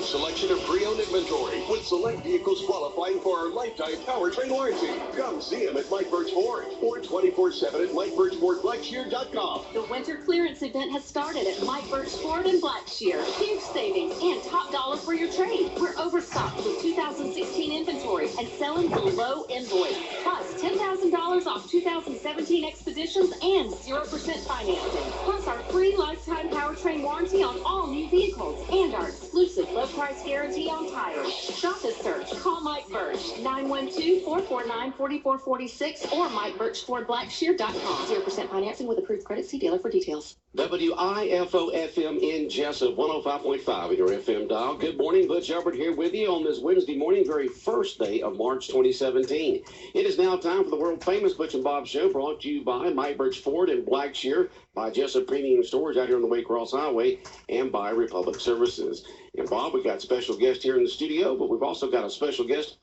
selection of pre-owned inventory with select vehicles qualifying for our lifetime powertrain warranty. Come see him at Mike Birch Ford or 24/7 at MikeBirchFordBlackshear.com. The winter clearance event has started at Mike Birch Ford and Blackshear. Huge savings and top dollar for your trade. We're overstocked with 2016 inventory and selling below invoice. Plus $10,000 off 2017 Expeditions and 0% financing. Plus our free lifetime powertrain warranty on all new vehicles and our exclusive low price guarantee on tires. Shop this search. Call Mike Birch 912-449-4446 or MikeBirchFordBlackshear.com. 0% financing with approved credit. See dealer for details. WIFO-FM in Jessup, 105.5 at your FM dial. Good morning, Butch Hubbard here with you on this Wednesday morning, very first day of March 2017. It is now time for the world-famous Butch and Bob Show, brought to you by Mike Birch Ford and Blackshear, by Jessup Premium Stores out here on the Waycross Highway, and by Republic Services. And Bob, we got a special guest here in the studio, but we've also got a special guest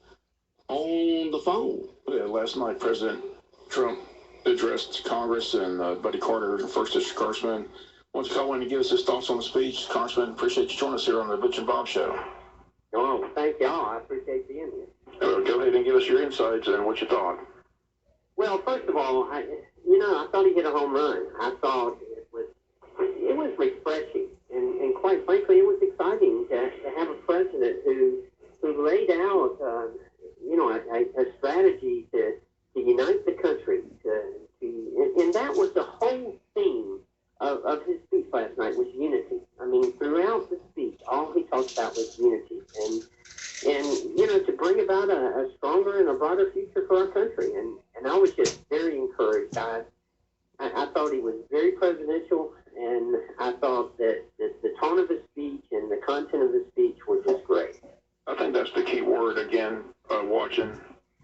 on the phone. Yeah, last night, President Trump addressed Congress, and Buddy Carter, First District Congressman, wants to call in and give us his thoughts on the speech. Congressman, appreciate you joining us here on the Butch and Bob Show. Oh, thank y'all. I appreciate being here. Go ahead and give us your insights and what you thought. Well, first of all, I thought he hit a home run. I thought it was refreshing, and quite frankly, it was exciting to have a president who laid out, a strategy to unite the country, and that was the whole theme of his speech last night, was unity. I mean, throughout the speech, all he talked about was unity, and to bring about a stronger and a brighter future for our country. And I was just very encouraged. I thought he was very presidential, and I thought that the tone of his speech and the content of his speech were just great. I think that's the key word, again, watching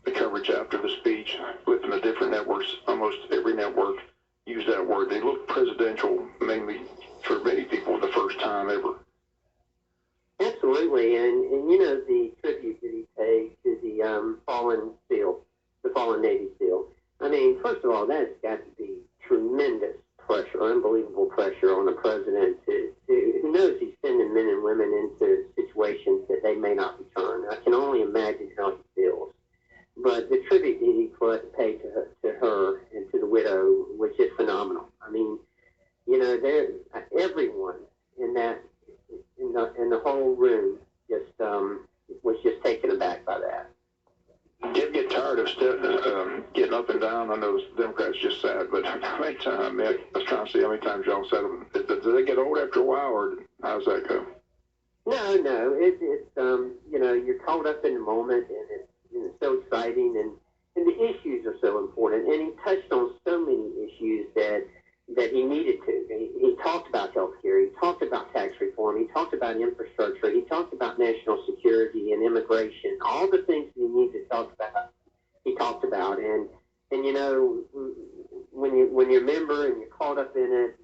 the coverage after the speech, flipping the different networks. Almost every network used that word. They looked presidential, mainly for many people, the first time ever. Absolutely, and the tribute that he paid to the fallen Navy SEAL. I mean, first of all, that's got to be tremendous pressure, unbelievable pressure on the president who knows he's sending men and women into situations that they may not return. I can only imagine how he feels. But the tribute that he paid to her and to the widow was just phenomenal. I mean, everyone in the whole room was just taken aback by that. Did get tired of getting up and down. I know Democrats just said, but how many times? I was trying to see how many times y'all said them. Do they get old after a while, or how's that go? No. It's you're caught up in the moment, and it's so exciting, and the issues are so important. And he touched on so many issues that he needed to. He talked about health care. He talked about tax reform. He talked about infrastructure. He talked about national security and immigration. All the things we need to talk about, he talked about. And when you're a member and you're caught up in it,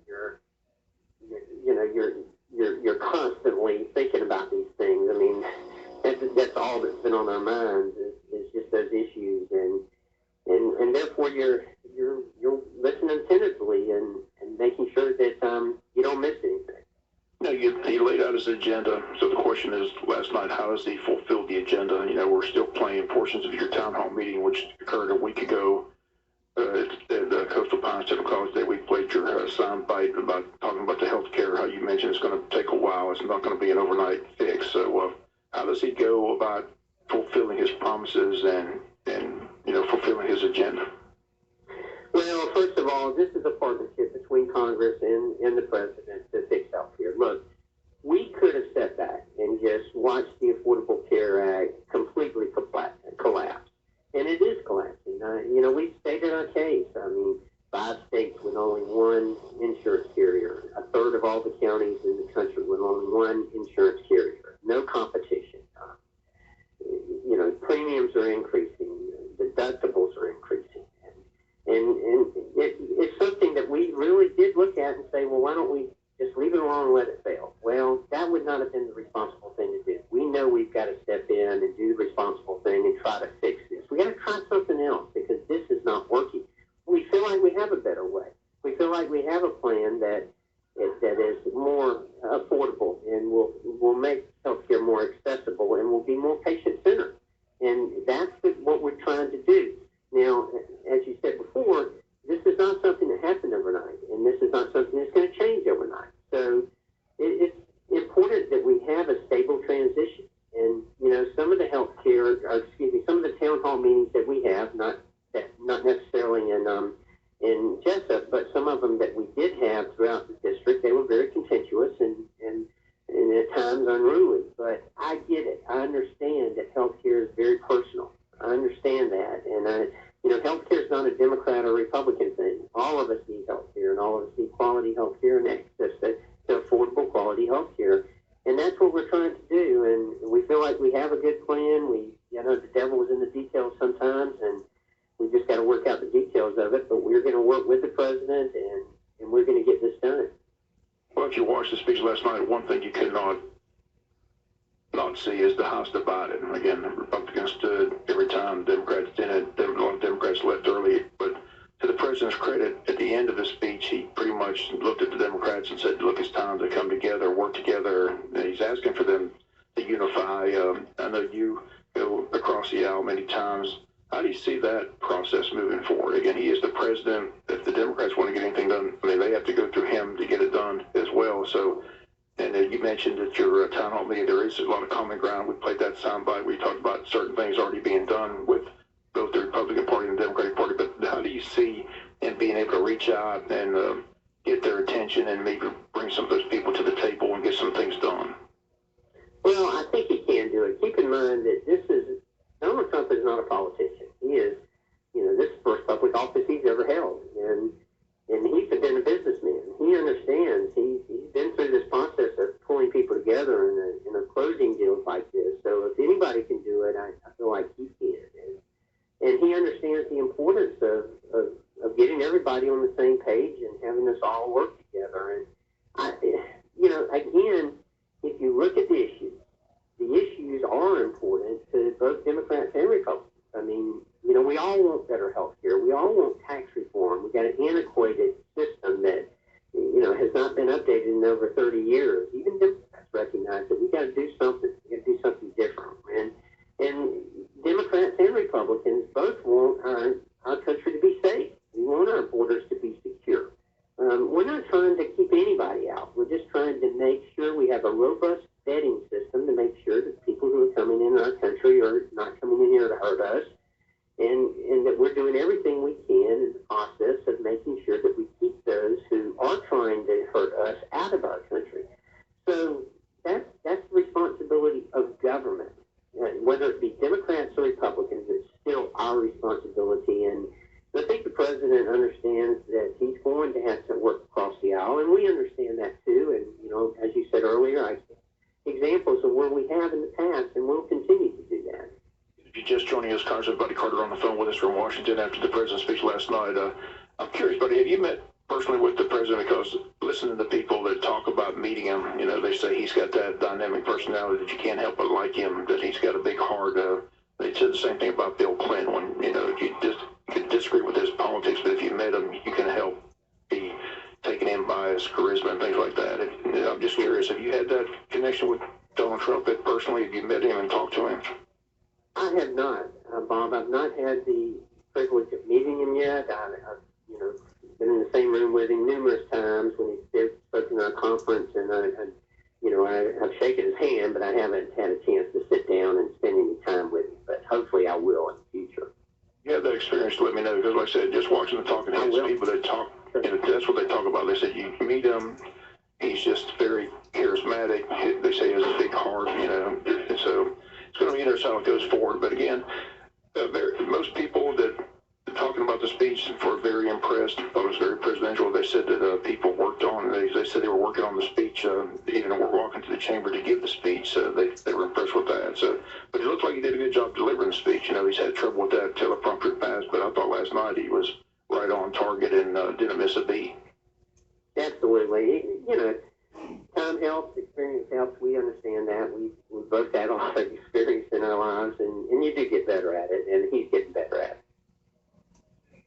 you're constantly thinking about these things. I mean, that's all that's been on our minds is just those issues, and therefore you're listening attentively and making sure that you don't miss anything. Now, he laid out his agenda. So the question is, last night, how has he fulfilled the agenda? We're still playing portions of your town hall meeting, which occurred a week ago at the Coastal Pines Central College Day. We played your sound bite about talking about the health care, how you mentioned it's going to take a while. It's not going to be an overnight fix. So how does he go about fulfilling his promises and fulfilling his agenda? Well, first of all, this is a partnership between Congress and the president to fix health care. Look, we could have stepped back and just watched the Affordable Care Act completely collapse. And it is collapsing. We stated our case. I mean, 5 states with only one insurance carrier, a third of all the counties in the country with only one insurance carrier, no competition. Premiums are increasing, deductibles are increasing. And it's something that we really did look at and say, well, why don't we just leave it alone and let it fail? Well, that would not have been the responsible thing to do. We know we've got to step in and do the responsible thing and try to fix this. We got to try something else because this is not working. We feel like we have a better way. We feel like we have a plan that is more affordable and will make healthcare more more accessible and will be more patient-centered. And that's what we're trying to do. Now, as you said before, this is not something that happened overnight, and this is not something that's going to change overnight. So it's important that we have a stable transition. And, you know, some of the some of the town hall meetings that we have, not necessarily in Jessup, but some of them that we did have throughout the district, they were very contentious and at times unruly. But I get it. I understand that healthcare is very personal. I understand that. And healthcare is not a Democrat or Republican thing. All of us need healthcare, and all of us need quality healthcare and access to affordable quality healthcare. And that's what we're trying to do. And we feel like we have a good plan. The devil is in the details sometimes, and we just got to work out the details of it. But we're going to work with the president, and we're going to get this done. Well, if you watched the speech last night, one thing you could not see is the House divided. Again, the Republicans stood every time. Democrats didn't. A lot of Democrats left early. But to the president's credit, at the end of the speech, he pretty much looked at the Democrats and said, look, it's time to come together, work together. And he's asking for them to unify. I know you go across the aisle many times. How do you see that process moving forward? Again, he is the president. If the Democrats want to get anything done, I mean, they have to go through him to get it done as well. So, and you mentioned at your town hall meeting, there is a lot of common ground. We played that soundbite where you talked about certain things already being done with both the Republican Party and the Democratic Party. But how do you see him being able to reach out and get their attention and maybe bring some of those people to the table and get some things done? Well, I think he can do it. Keep in mind that Donald Trump is not a politician. He is, this is the first public office he's ever held. And he's been a businessman. He understands. He's been through this process of pulling people together in a closing deals like this. So if anybody can do it, I feel like he can. And he understands the importance of getting everybody on the same page and having us all work together. And again, if you look at the issues are important to both Democrats and Republicans. I mean, we all want better health care. We all want tax reform. We got an antiquated system that, has not been updated in over 30 years. Even Democrats recognize that we got to do something. We got to do something different. And Democrats and Republicans both want our country to be safe. We want our borders to be secure. We're not trying to keep anybody out. We're just trying to make sure we have a robust vetting system to make sure that people who are coming in our country are not coming in here to hurt us, and that we're doing everything we can in the process of making sure that we keep those who are trying to hurt us out of our country. So that's the responsibility of government. Whether it be Democrats or Republicans, it's still our responsibility. And I think the president understands that he's going to have to work across the aisle, and we understand that too. And, as you said earlier, examples of where we have in the past, and we'll continue to do that. If you're just joining us, Congressman Buddy Carter on the phone with us from Washington after the president's speech last night. I'm curious, Buddy, have you met personally with the president? Because listening to the people that talk about meeting him, they say he's got that dynamic personality that you can't help but like him, that he's got a big heart. They said the same thing about Bill Clinton when, you could disagree with his politics, but if you met him, you can help be taken in by his charisma and things like that. I'm just curious, have you had that connection with Donald Trump personally? Have you met him and talked to him? I have not, Bob. I've not had the privilege of meeting him yet. I've been in the same room with him numerous times when he's spoken at our conference, and I've shaken his hand, but I haven't had a chance to sit down and spend any time with him. But hopefully I will in the future. You have that experience, let me know, because like I said, just watching the talking heads, people that talk, that's what they talk about. They said you meet him, he's just very charismatic. They say he has a big heart, and so it's going to be interesting how it goes forward. But again, most people that are talking about the speech were very impressed. Thought it was very presidential. They said that people worked on. They said they were working on the speech, even were walking to the chamber to give the speech. They were impressed with that. So, but it looked like he did a good job delivering the speech. He's had trouble with that teleprompter pass, but I thought last night he was right on target and didn't miss a beat. Absolutely. Time helps, experience helps. We understand that. We've both had a lot of experience in our lives, and you do get better at it, and he's getting better at it.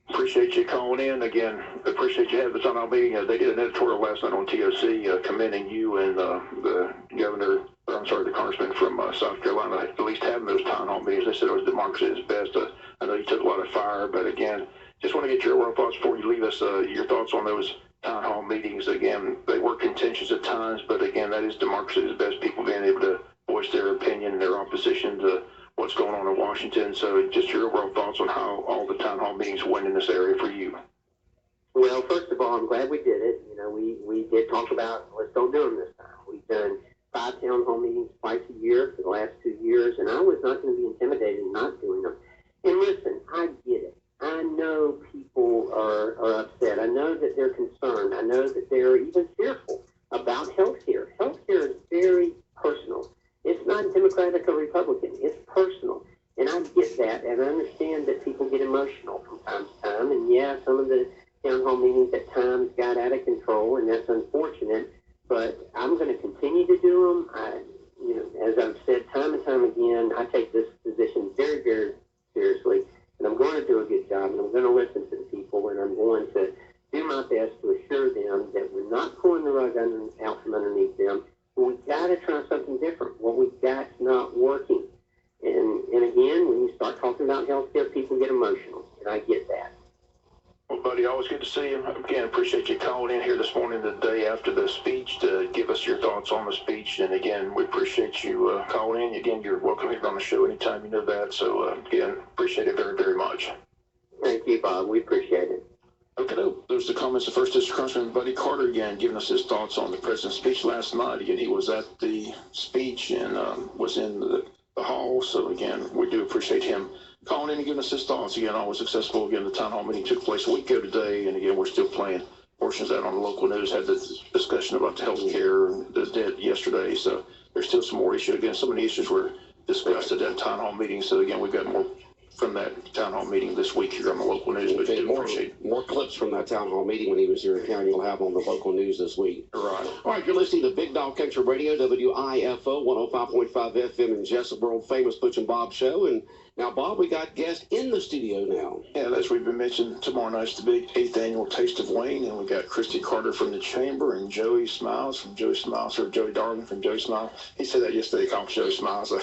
Appreciate you calling in. Again, appreciate you having us on our meeting. They did an editorial last night on TOC commending you and the governor, the congressman from South Carolina, at least having those town hall meetings. They said it was democracy at its best. I know you took a lot of fire, but again, just want to get your overall thoughts before you leave us. Your thoughts on those town hall meetings. Again, they were contentious at times, but again, that is democracy at its best. People being able to voice their opinion and their opposition to what's going on in Washington. So just your overall thoughts on how all the town hall meetings went in this area for you. Well, first of all, I'm glad we did it. You know, we did talk about, let's don't do them this time. We've done 5 town hall meetings twice a year for the last 2 years, and I was not going to be intimidated in not doing them. And listen, I get it. I know people are upset. I know that they're concerned. I know that they're even fearful about health care. Health care is very personal. It's not Democratic or Republican. It's personal. And I get that, and I understand that people get emotional from time to time. And yeah, some of the town hall meetings at times got out of control, and that's unfortunate. But I'm going to continue to do them. As I've said time and time again, I take this position very, very seriously, and I'm going to do a good job, and I'm going to listen to the people, and I'm going to do my best to assure them that we're not pulling the rug out from underneath them. But we've got to try something different. What we've got's not working. And again, when you start talking about health care, people get emotional, and I get that. Well, buddy, always good to see you. Again, appreciate you calling in here this morning, the day after the speech, to give us your thoughts on the speech. And again, we appreciate you calling in. Again, you're welcome here on the show anytime, you know that. So again, appreciate it very, very much. Thank you, Bob. We appreciate it. Okay, there's the comments of First District Congressman Buddy Carter again, giving us his thoughts on the president's speech last night. Again, he was at the speech and was in the hall. So again, we do appreciate him calling in and giving us his thoughts. Again, always successful. Again, the town hall meeting took place a week ago today, and again, we're still playing portions of that on the local news. Had this discussion about the health care and the debt yesterday, so there's still some more issues. Again, some of the issues were discussed at that town hall meeting. So again, we've got more from that town hall meeting this week here on the local news. But Okay, more clips from that town hall meeting when he was here in town you'll have on the local news this week. Right. All right, you're listening to Big Dog Country Radio, WIFO 105.5 FM in Jessup, world famous Butch and Bob show. And now, Bob, we got guests in the studio now. Yeah, as we've been mentioning, tomorrow night's the big 8th annual Taste of Wayne, and we got Christy Carter from the Chamber and Joey Smiles from Joey Smiles, or Joey Darling from Joey Smiles. He said that yesterday, he called Joey Smiles. A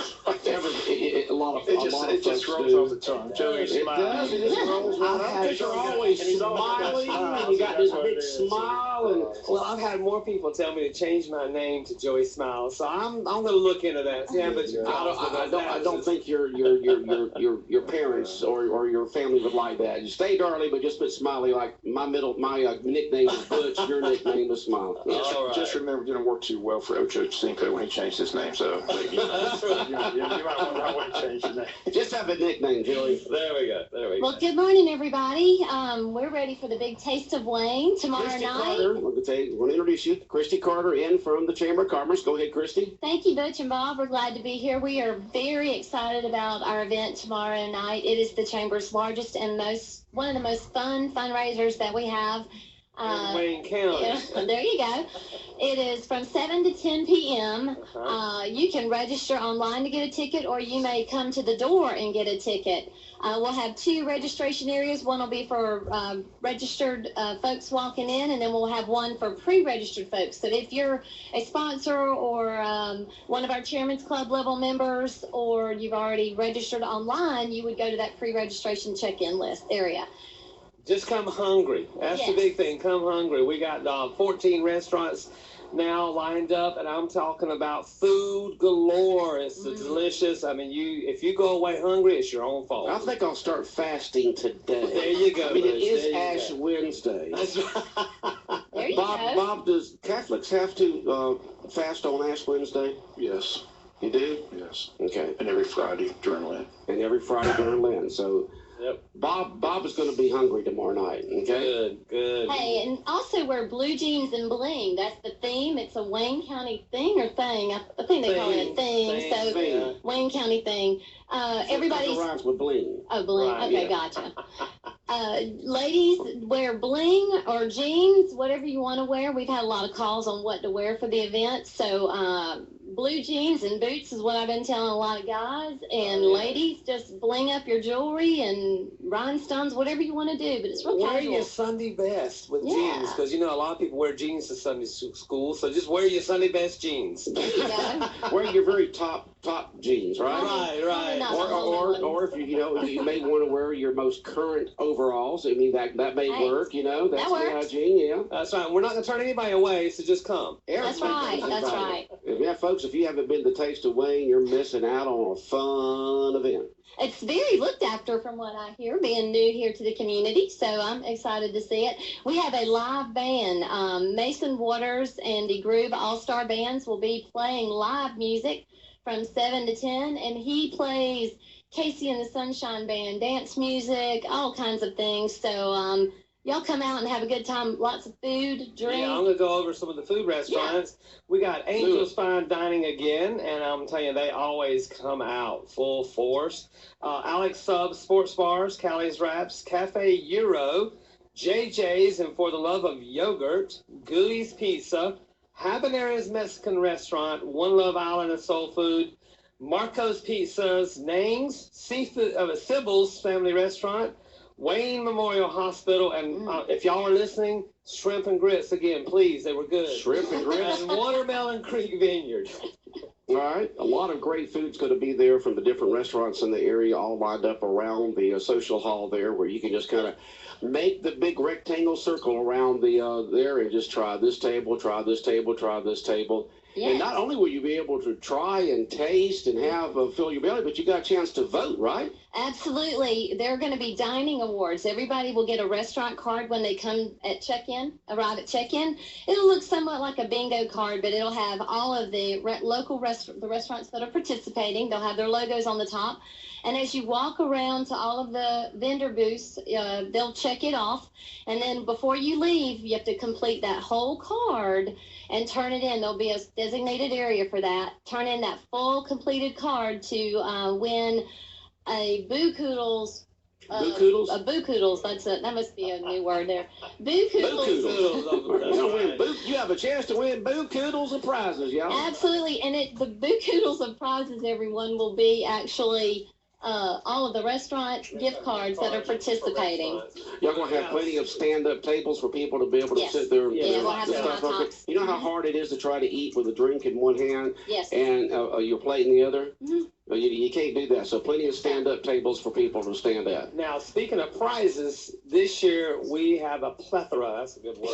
lot of it just rolls off the tongue. Joey Smiles. It just rolls right off. Because you're always smiling, and you got this big smile. And well, I've had more people tell me to change my name to Joey Smiles, so I'm going to look into that. Yeah, but I don't think your parents or your family would like that. You stay Darley, but just put Smiley. Like my nickname is Butch. Your nickname is Smile. Just remember, it didn't work too well for Ocho Cinco when he changed his name. So you might wonder how he changed his name. Just have a nickname, Joey. There we go. Well, good morning, everybody. We're ready for the big Taste of Wayne tomorrow Christy night. Carter, we're going to introduce you. Christy Carter in from the Chamber of Commerce. Go ahead, Christy. Thank you, Butch and Bob. We're glad to be here. We are very excited about our event tomorrow night. It is the Chamber's largest and one of the most fun fundraisers that we have. In Wayne County. Yeah, there you go. It is from 7 to 10 p.m. You can register online to get a ticket, or you may come to the door and get a ticket. We'll have 2 registration areas. One will be for registered folks walking in, and then we'll have one for pre-registered folks. So if you're a sponsor or one of our Chairman's Club level members, or you've already registered online, you would go to that pre-registration check-in list area. Just come hungry. That's the big thing. Come hungry. We got 14 restaurants now lined up, and I'm talking about food galore. It's delicious. I mean, if you go away hungry, it's your own fault. I think I'll start fasting today. There you go. I mean, it is Ash Wednesday. That's right. There you go. Bob, does Catholics have to fast on Ash Wednesday? Yes. You do? Yes. Okay. And every Friday during Lent. And every Friday during Lent. So Yep. Bob is going to be hungry tomorrow night. Okay. Good. Hey, and also wear blue jeans and bling. That's the theme. It's a Wayne County thing or thing. I think they call it a thing. Thing. Wayne County thing. Everybody's rhymes with bling. Oh, bling. Right, okay, gotcha. Ladies, wear bling or jeans, whatever you want to wear. We've had a lot of calls on what to wear for the event, so blue jeans and boots is what I've been telling a lot of guys. And ladies, just bling up your jewelry and rhinestones, whatever you want to do. But it's real Wear casual. your Sunday best with Yeah. jeans, because you know a lot of people wear jeans to Sunday school. So just wear your Sunday best jeans. There you go. Wear your very top jeans, right? Right. Not Or if you may want to wear your most current overalls. I mean that may Hey, work. That's that works. hygiene. Yeah. That's right. We're not going to turn anybody away, so just come. That's right. That's right. Yeah, folks, if you haven't been to Taste of Wayne, you're missing out on a fun event. It's very looked after from what I hear, being new here to the community, so I'm excited to see it. We have a live band. Mason Waters and the Groove All-Star Bands will be playing live music from 7 to 10, and he plays Casey and the Sunshine Band, dance music, all kinds of things. So y'all come out and have a good time. Lots of food, drink. Yeah, I'm going to go over some of the food restaurants. Yeah. We got Angel's Fine Dining again, and I'm telling you, they always come out full force. Alex Subs Sports Bars, Callie's Wraps, Cafe Euro, JJ's, and For the Love of Yogurt, Ghoulies Pizza, Habanero's Mexican Restaurant, One Love Island of Soul Food, Marco's Pizzas, Names, Seafood, Sybil's Family Restaurant, Wayne Memorial Hospital, and if y'all are listening, Shrimp and Grits again, please. They were good. Shrimp and Grits. And Watermelon Creek Vineyard. All right. A lot of great food's going to be there from the different restaurants in the area, all lined up around the social hall there, where you can just kind of make the big rectangle circle around the there and just try this table, try this table, try this table. Yes. And not only will you be able to try and taste and have fill your belly, but you got a chance to vote, right? Absolutely. There are going to be dining awards. Everybody will get a restaurant card when they come at check-in, arrive at check-in. It'll look somewhat like a bingo card, but it'll have all of the local the restaurants that are participating. They'll have their logos on the top. And as you walk around to all of the vendor booths, they'll check it off. And then before you leave, you have to complete that whole card and turn it in. There'll be a designated area for that. Turn in that full completed card to win a Boo Koodles. Boo Koodles? A Boo Koodles. That must be a new word there. Boo Koodles. You have a chance to win Boo Koodles and prizes, y'all. Absolutely. And the Boo Koodles and prizes, everyone, will be actually all of the restaurant gift cards that are participating. Y'all gonna have plenty of stand-up tables for people to be able to sit there and we'll have some hot tops. You know how hard it is to try to eat with a drink in one hand and your plate in the other? You can't do that. So plenty of stand-up tables for people to stand at. Now, speaking of prizes, this year we have a plethora. That's a good word.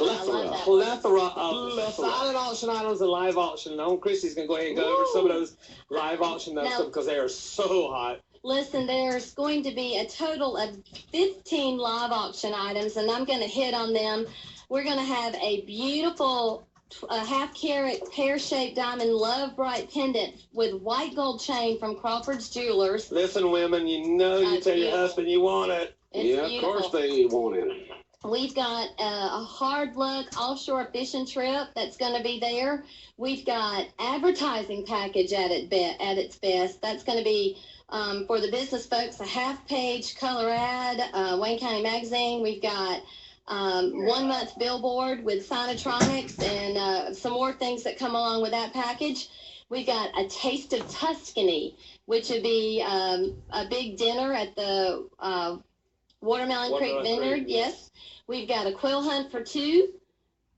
Plethora of silent auction items and live auction. And Christy's going to go ahead and go over some of those live auction stuff because they are so hot. Listen, there's going to be a total of 15 live auction items, and I'm going to hit on them. We're going to have a beautiful half-carat pear-shaped diamond Love Bright pendant with white gold chain from Crawford's Jewelers. Listen, women, you tell your husband you want it. It's beautiful. Of course they want it. We've got a hard luck offshore fishing trip that's going to be there. We've got advertising package at its best. That's going to be for the business folks, a half-page color ad, Wayne County Magazine. We've got 1 month billboard with Sinatronics and some more things that come along with that package. We've got a Taste of Tuscany, which would be a big dinner at the Watermelon Creek Vineyard. Yes. We've got a quill hunt for 2.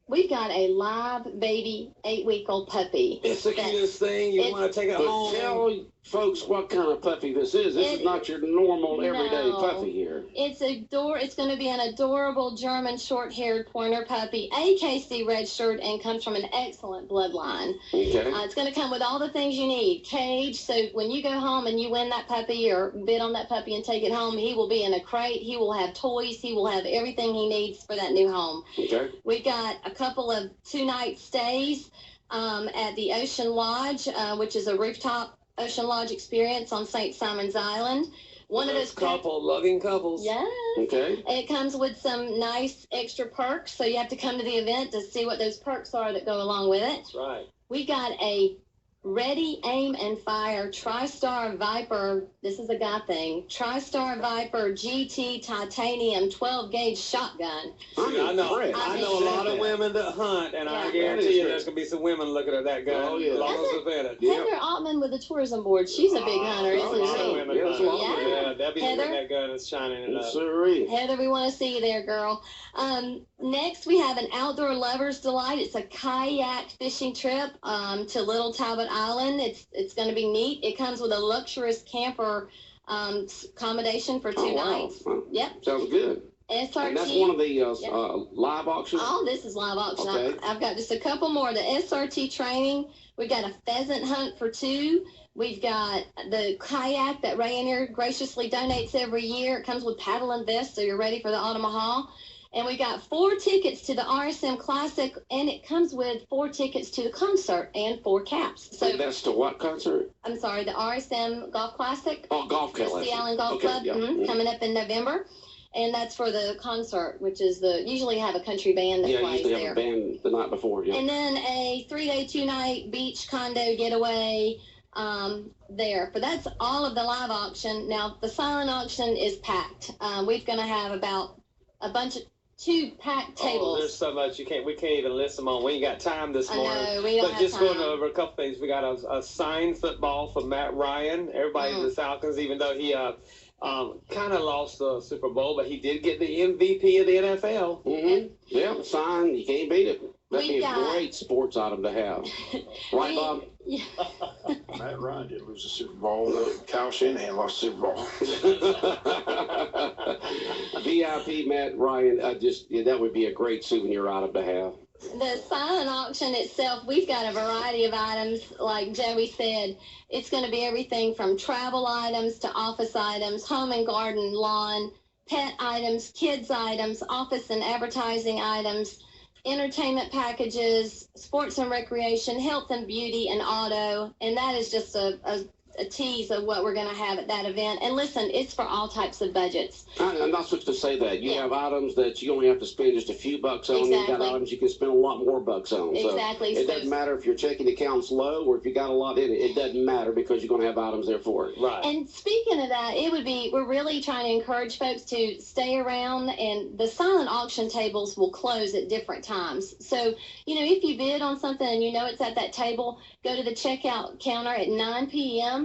We've got a live baby 8-week-old puppy. It's the cutest thing. You want to take it home. Tell folks what kind of puppy this is. This is not your normal everyday puppy here. It's going to be an adorable German short-haired pointer puppy, AKC registered, and comes from an excellent bloodline. Okay. It's going to come with all the things you need. Cage, so when you go home and you win that puppy or bid on that puppy and take it home, he will be in a crate. He will have toys. He will have everything he needs for that new home. Okay. We've got a couple of 2-night stays at the Ocean Lodge, which is a rooftop Ocean Lodge experience on St. Simon's Island. One of those loving couples. Yes. Okay. It comes with some nice extra perks, so you have to come to the event to see what those perks are that go along with it. That's right. We got a Ready, Aim, and Fire TriStar Viper. This is a guy thing. TriStar Viper GT Titanium 12-gauge shotgun. See, I know a lot of that. women that hunt, and I Yeah. guarantee you there's going to be some women looking at that gun. Oh, yeah. As long as it's in it. Heather Altman with the tourism board. She's a big hunter, There's a isn't lot of she? women Yeah, there's a lot of hunting. women. Yeah, Debbie looking Heather? at that gun is shining it up. Sirree. Heather, we want to see you there, girl. Next, we have an outdoor lover's delight. It's a kayak fishing trip to Little Talbot Island. It's going to be neat. It comes with a luxurious camper accommodation for 2 nights. Wow. Yep. Sounds good. SRT. And that's one of the live auctions? All this is live auction. Okay. I've got just a couple more. The SRT training. We've got a pheasant hunt for 2. We've got the kayak that Ryanair graciously donates every year. It comes with paddle and vest, so you're ready for the Omaha. And we got 4 tickets to the RSM Classic, and it comes with 4 tickets to the concert and 4 caps. So That's to what concert? I'm sorry, the RSM Golf Classic. Oh, golf The classic. Sea Island Golf Okay, Club, yeah. Mhm. coming up in November. And that's for the concert, which is usually have a country band that Yeah, plays usually there. have a band the night before. Yeah. And then a 3-day, 2-night beach condo getaway there. But that's all of the live auction. Now, the silent auction is packed. We're going to have about a bunch of 2 packed tables. Oh, there's so much we can't even list them on. We ain't got time this morning. I know, we don't But have just time. going over a couple things. We got a signed football for Matt Ryan. Everybody's the Falcons, even though he kind of lost the Super Bowl, but he did get the MVP of the NFL. Mm-hmm. Yeah, sign. You can't beat it. That'd be a got- great sports item to have. Right, Bob? Yeah. Matt Ryan did lose the Super Bowl. Kyle Shanahan lost the Super Bowl. VIP Matt Ryan, that would be a great souvenir item to have. The silent auction itself, we've got a variety of items. Like Joey said, it's going to be everything from travel items to office items, home and garden, lawn, pet items, kids items, office and advertising items, entertainment packages, sports and recreation, health and beauty, and auto. And that is just a tease of what we're going to have at that event. And listen, it's for all types of budgets. I'm not supposed to say that. You Yeah. have items that you only have to spend just a few bucks on. You've got Exactly. items you can spend a lot more bucks on. So Exactly. it doesn't matter if your checking account's low or if you got a lot in it. It doesn't matter because you're going to have items there for it. Right. And speaking of that, we're really trying to encourage folks to stay around, and the silent auction tables will close at different times. So, if you bid on something and it's at that table, go to the checkout counter at 9 p.m.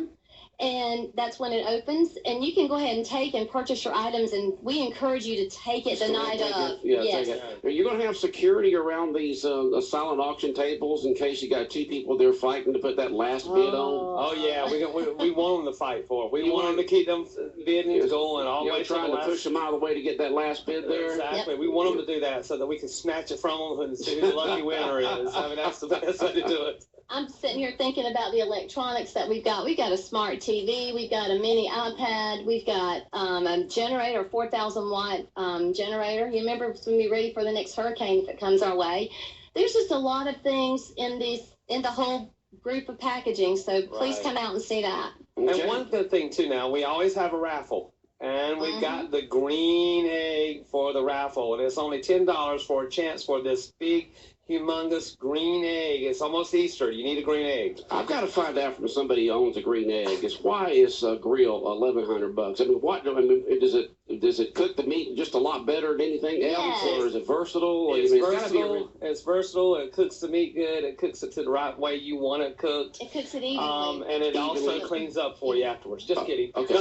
and that's when it opens, and you can go ahead and take and purchase your items, and we encourage you to take it the night of. Yeah, Yes. take it. Are you going to have security around these silent auction tables in case you got 2 people there fighting to put that last bid on? Oh, yeah, we want them to fight for it. We want them to keep them bidding going all the way to the trying to last. push them out of the way to get that last bid there? Exactly. We want them to do that so that we can snatch it from them and see who the lucky winner is. I mean, that's the best way to do it. I'm sitting here thinking about the electronics that we've got. We've got a smart TV. We've got a mini iPad. We've got a generator, 4,000-watt generator. You remember it's going to be ready for the next hurricane if it comes our way. There's just a lot of things in the whole group of packaging, so please Right. come out and see that. Okay. And one good thing, too, now, we always have a raffle. And we've got the green egg for the raffle. And it's only $10 for a chance for this big, humongous green egg. It's almost Easter. You need a green egg. I've got to find out from somebody who owns a green egg is why is a grill $1,100? I mean, does it cook the meat just a lot better than anything else, Yes. or is it versatile? It's gotta be versatile. It's versatile. It cooks the meat good. It cooks it to the right way you want it cooked. It cooks it evenly. And it also Evenly. cleans up for you afterwards. Just kidding. Okay.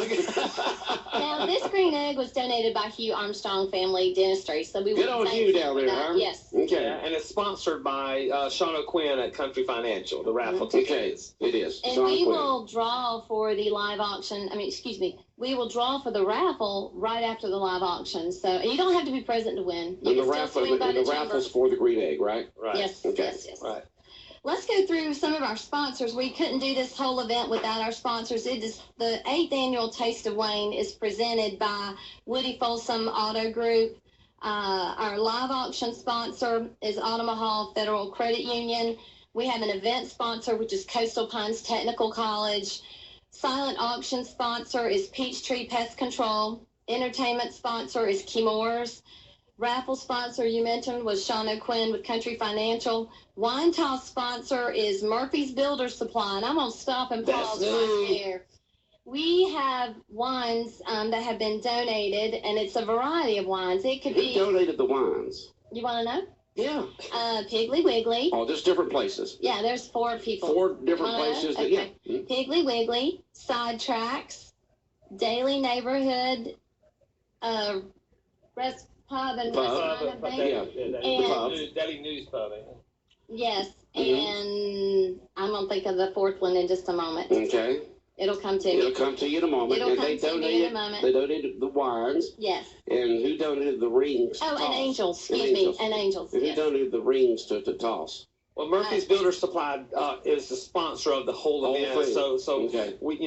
Now, this green egg was donated by Hugh Armstrong Family Dentistry, so we Good want on to thank you him down for there, that. huh? Yes. Okay. Yeah, and it's sponsored by Sean O'Quinn at Country Financial, the raffle ticket. Okay. It is. And Sean we Quinn. will draw for the live auction. We will draw for the raffle right after the live auction. So, and you don't have to be present to win. You And the can raffle, still swing by and the the chamber. raffle's for the green egg, right? Right. Yes, Okay. yes. Right. Let's go through some of our sponsors. We couldn't do this whole event without our sponsors. It is the 8th annual Taste of Wayne is presented by Woody Folsom Auto Group. Our live auction sponsor is Omaha Federal Credit Union. We have an event sponsor, which is Coastal Pines Technical College. Silent auction sponsor is Peachtree Pest Control. Entertainment sponsor is Kimores. Raffle sponsor you mentioned was Sean O'Quinn with Country Financial. Wine toss sponsor is Murphy's Builder Supply, and I'm going to stop and pause right there. We have wines that have been donated, and it's a variety of wines. It could be... Who donated the wines? You want to know? Yeah. Piggly Wiggly. Oh, just different places. Yeah, there's 4 people. 4 different places. Okay. Yeah. Piggly Wiggly, Sidetracks, Daily Neighborhood, Rest Pub and Restaurant, I think. Daily News Pub. Yes, and I'm going to think of the 4th one in just a moment. Okay. It'll come to me. It'll come to you in a moment. It'll and come they to me in a moment. They donated the wines. Yes. And who donated the rings? Oh, and Angels. Excuse me. And Angels. And who donated the rings to toss? Well, Murphy's Builder Supply is the sponsor of the whole event. So okay. We,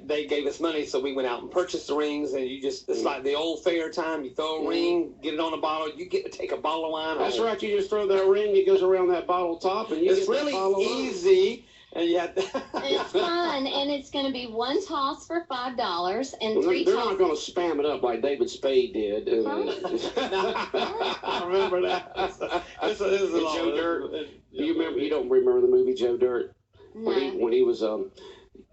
they gave us money, so we went out and purchased the rings, and it's like the old fair time. You throw a ring, get it on a bottle, you get to take a bottle of wine. That's right. You just throw that ring, it goes around that bottle top, and it's really easy. And it's fun, and it's going to be 1 toss for $5 and 3 They're toss. not going to spam it up like David Spade did. I remember that. This is a Joe Dirt. You don't remember the movie Joe Dirt? No. When he was at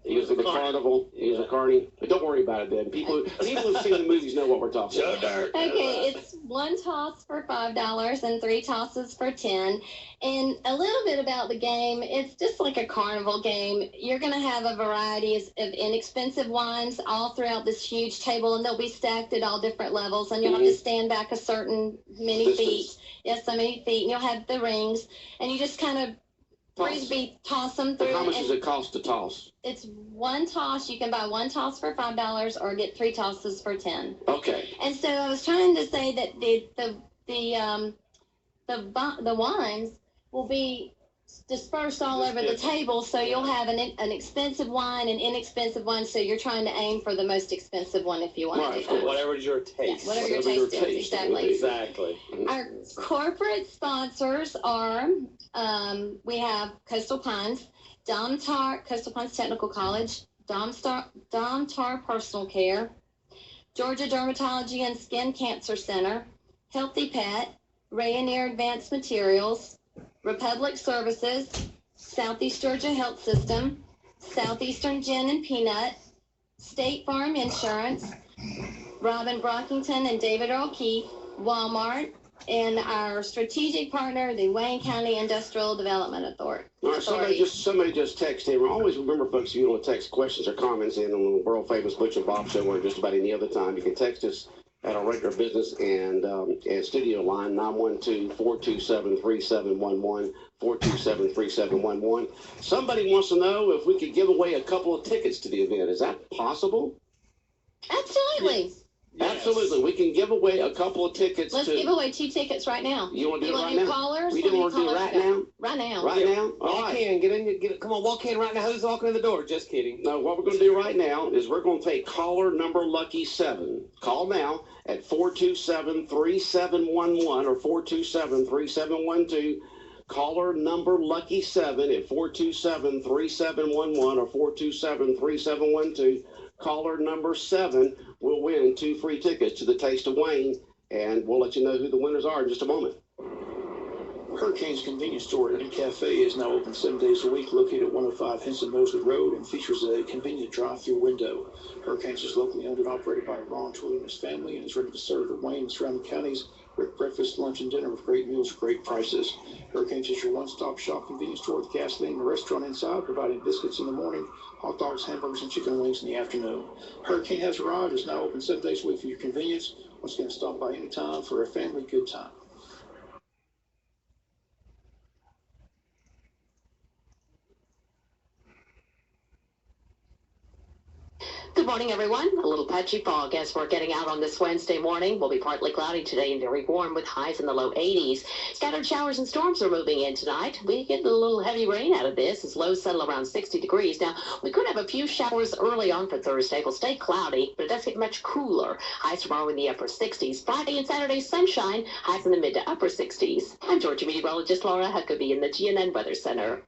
the carnival. He was a carny. But don't worry about it then. People who've seen the movies know what we're talking about. Joe Dirt. Okay, it's 1 toss for $5 and 3 tosses for $10. And a little bit about the game, it's just like a carnival game. You're going to have a variety of inexpensive wines all throughout this huge table, and they'll be stacked at all different levels, and you'll have to stand back a certain many feet. Yes, so many feet, and you'll have the rings, and you just kind of toss them through. And how much does it cost to toss? It's 1 toss. You can buy 1 toss for $5 or get 3 tosses for $10. Okay. And so I was trying to say that the wines will be dispersed all over the table, so you'll have an expensive wine and inexpensive wine. So you're trying to aim for the most expensive one if you want to do that. Whatever's your taste. Yeah, whatever your taste is, exactly. Exactly. Our corporate sponsors are, we have Coastal Pines, Coastal Pines Technical College, Domtar Personal Care, Georgia Dermatology and Skin Cancer Center, Healthy Pet, Rayonier Advanced Materials, Republic Services, Southeast Georgia Health System, Southeastern Gin and Peanut, State Farm Insurance, Robin Brockington and David Earl Keith, Walmart, and our strategic partner, the Wayne County Industrial Development Authority. All right, somebody just texted in. Always remember, folks, if you want to text questions or comments in on the world famous Butch and Bob show or just about any other time, you can text us at our regular business and studio line, 912-427-3711, 427-3711. Somebody wants to know if we could give away a couple of tickets to the event. Is that possible? Absolutely. Yes. Absolutely. We can give away a couple of tickets. Let's give away 2 tickets right now. You want to do it right now? Callers? We want to do it right now? Right now. Right now? All Walk right. in. Get in. Come on, walk in right now. Who's walking in the door? Just kidding. No, what we're going to do right now is we're going to take caller number lucky 7. Call now at 427-3711 or 427-3712. Caller number lucky 7 at 427-3711 or 427-3712. Caller number 7 will win 2 free tickets to the Taste of Wayne, and we'll let you know who the winners are in just a moment. Hurricane's convenience store and cafe is now open 7 days a week, located at 105 Henson Mosley Road, and features a convenient drive-through window. Hurricane's is locally owned and operated by Ron Twillie and his family, and is ready to serve the Wayne and surrounding counties with breakfast, lunch, and dinner with great meals at great prices. Hurricane's is your one-stop shop convenience store with gasoline and a restaurant inside, providing biscuits in the morning, hot dogs, hamburgers, and chicken wings in the afternoon. Hurricane has arrived. Is now open 7 days a week for your convenience. Once again, stop by any time for a family good time. Good morning, everyone. A little patchy fog as we're getting out on this Wednesday morning. Will be partly cloudy today and very warm with highs in the low 80s. Scattered showers and storms are moving in tonight. We get a little heavy rain out of this as lows settle around 60 degrees. Now, we could have a few showers early on for Thursday. It'll stay cloudy, but it does get much cooler. Highs tomorrow in the upper 60s. Friday and Saturday, sunshine. Highs in the mid to upper 60s. I'm Georgia meteorologist Laura Huckabee in the GNN Weather Center.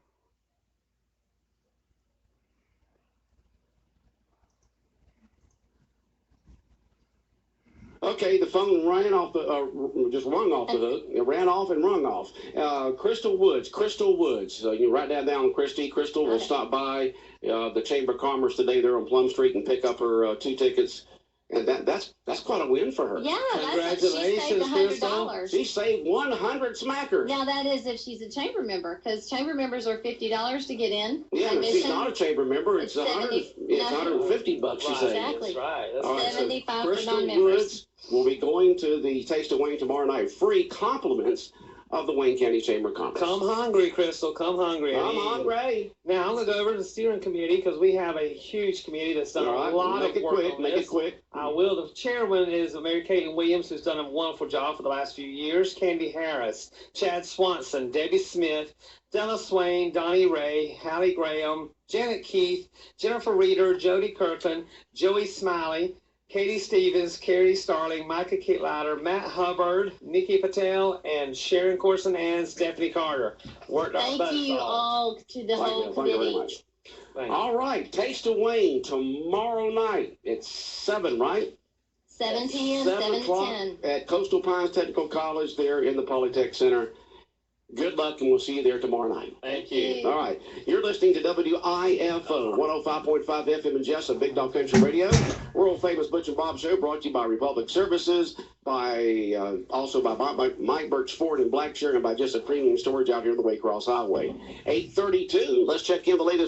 Okay. Okay, the phone ran off just rung off the hook. It ran off and rung off. Crystal Woods. So you write that down, Christy. Crystal will stop by the Chamber of Commerce today there on Plum Street and pick up her 2 tickets. And that's quite a win for her. Yeah, Congratulations, she saved $100. She saved 100 smackers. Now that is if she's a chamber member, because chamber members are $50 to get in. Yeah, if she's not a chamber member, it's $150 she saved. Exactly. That's right. All right, 75 so for Crystal non-members. Woods will be going to the Taste of Wayne tomorrow night. Free compliments of the Wayne County Chamber of Commerce. Come hungry, Crystal. Come hungry. I'm hungry. Now I'm gonna go over to the steering committee because we have a huge committee that's done a lot of work on Make this. it quick. I will. The chairman is Mary Caitlin Williams, who's done a wonderful job for the last few years. Candy Harris, Chad Swanson, Debbie Smith, Della Swain, Donnie Ray, Hallie Graham, Janet Keith, Jennifer Reeder, Jody Kirkland, Joey Smiley, Katie Stevens, Carrie Starling, Micah Kitlader, Matt Hubbard, Nikki Patel, and Sharon Corson and Stephanie Carter. Worked our butts Thank you off. all to the whole Thank you very committee. much. Thank you. All right, Taste of Wayne tomorrow night. It's 7, right? 7 p.m., 7 7 to o'clock 10. at Coastal Pines Technical College there in the Polytech Center. Good luck, and we'll see you there tomorrow night. Thank you. All right. You're listening to WIFO 105.5 FM in Jessup, Big Dog Country Radio. World famous Butch and Bob show brought to you by Republic Services, also by Mike Burke's Ford in Blackshear, and by Jessup Premium Storage out here on the Waycross Highway. 8:32. Let's check in the latest